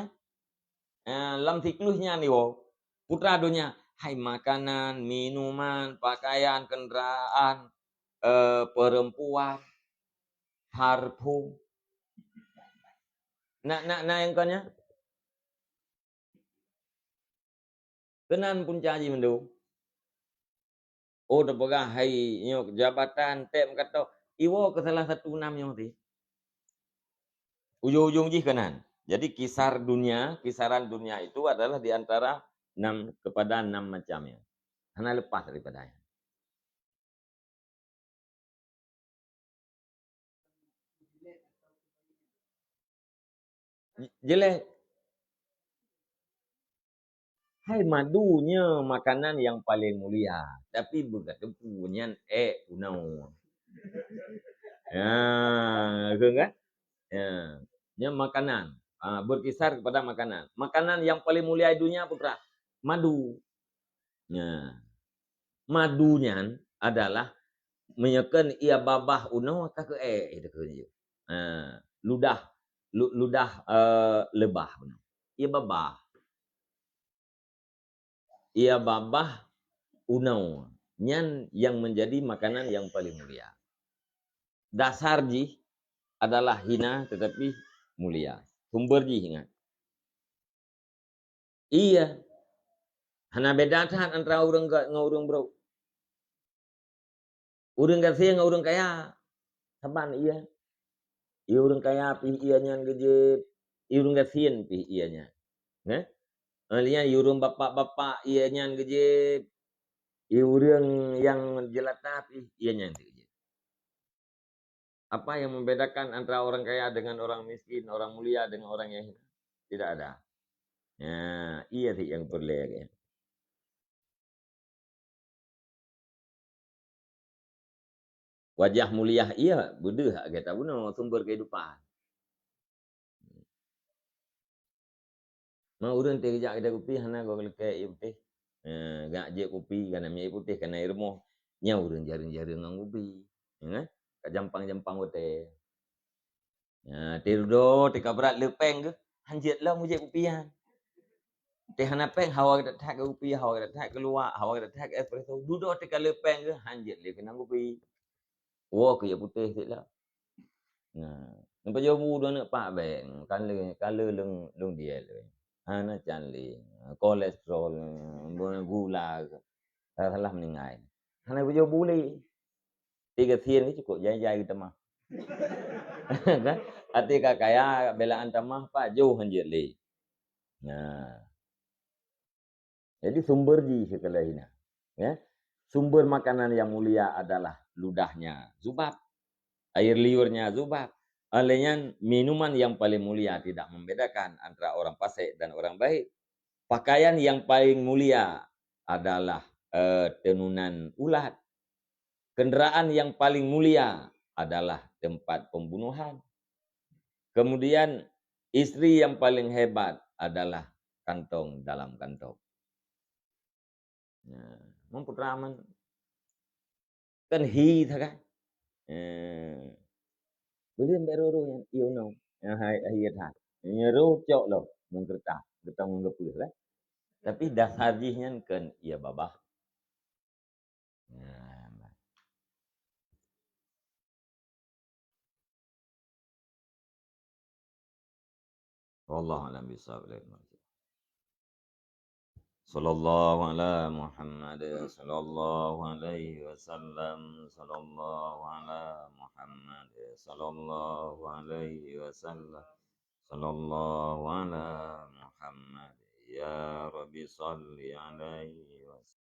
lam siklusnya nih putra dunia hai makanan minuman pakaian kendaraan perempuan parfum yang kannya kenan pun caji mendung. Oh, dah pegang hai nyok jabatan tem kata iwo ke salah satu namanya mati. Ujung-ujung ji kanan. Jadi kisaran dunia itu adalah di antara 6 kepada 6 macamnya. Hanya lepas daripadanya. Jelek. Hai madunya makanan yang paling mulia. Tapi berkata punya unau. Kan? Nya makanan. berkisar kepada makanan. Makanan yang paling mulia di dunia putra, madu. Nah, madunya adalah menyekan ia babah uno tak ke itu ke. Ludah ludah lebah. Ia babah. Ia babah unau. Nyan yang menjadi makanan yang paling mulia. Dasar ji adalah hina tetapi mulia. Sumber ji ingat. Iya. Hana beda kan antara orang dengan orang bro. Orang kaya dengan orang kaya. Saban iya. Ia orang kaya pi ianya gede. Ia orang kasihan pi ianya. Nah, alinya ia orang bapak-bapak ianya gede. Ia orang yang jelata pi ianya gede. Apa yang membedakan antara orang kaya dengan orang miskin, orang mulia dengan orang yang hina? Tidak ada. Nah, iya sih yang perlu ya. Wajah mulia iya, buduh kita bunuh sumber kehidupan. Mau urang teh jak kedai kopi hana go leke ieu teh. Gak je kopi kana mi putih kana air moh. Nya urang jarang-jarang ngang kopi. Ya, ka jampang-jampang teh. Ya, tirdo tika berat lepeng ke. Hanjet lah mu je kopian. Teh hana peng hawa kita tak kopi, hawa kita tak keluar, hawa kita tak espresso. Dudo tika lepeng ke hanjet le kena kopi. Wo ke putih sik lah. Nah, nampak jauh muda nak pak beng. Kan le lung dia le. Ana canli, kolesterol, gula, salah meninggal. Hana bujo buli. 3 thiên ni cukup jai-jai kita mah. Kan? Ati kaya belaan tamah pak jauh hanjir li. Nah. Jadi sumber ji sekala hina. Ya. Sumber makanan yang mulia adalah ludahnya zubab. Air liurnya zubab. Alenya minuman yang paling mulia tidak membedakan antara orang fasik dan orang baik. Pakaian yang paling mulia adalah tenunan ulat. Kendaraan yang paling mulia adalah tempat pembunuhan. Kemudian istri yang paling hebat adalah kantong dalam kantong. Nah, memputraman kan hi tha kan. Boleh beroro yang iyo no. Yang hi tha. Nyeru cok lo mengkerta, kita menggepus lah. Tapi dasarnya kan ia babah. Nah, wallahu a'lam bishawab. Sallallahu ala Muhammad sallallahu alaihi wasallam sallallahu ala Muhammad sallallahu alaihi wasallam sallallahu ala Muhammad ya Rabbi salli alaihi wasallam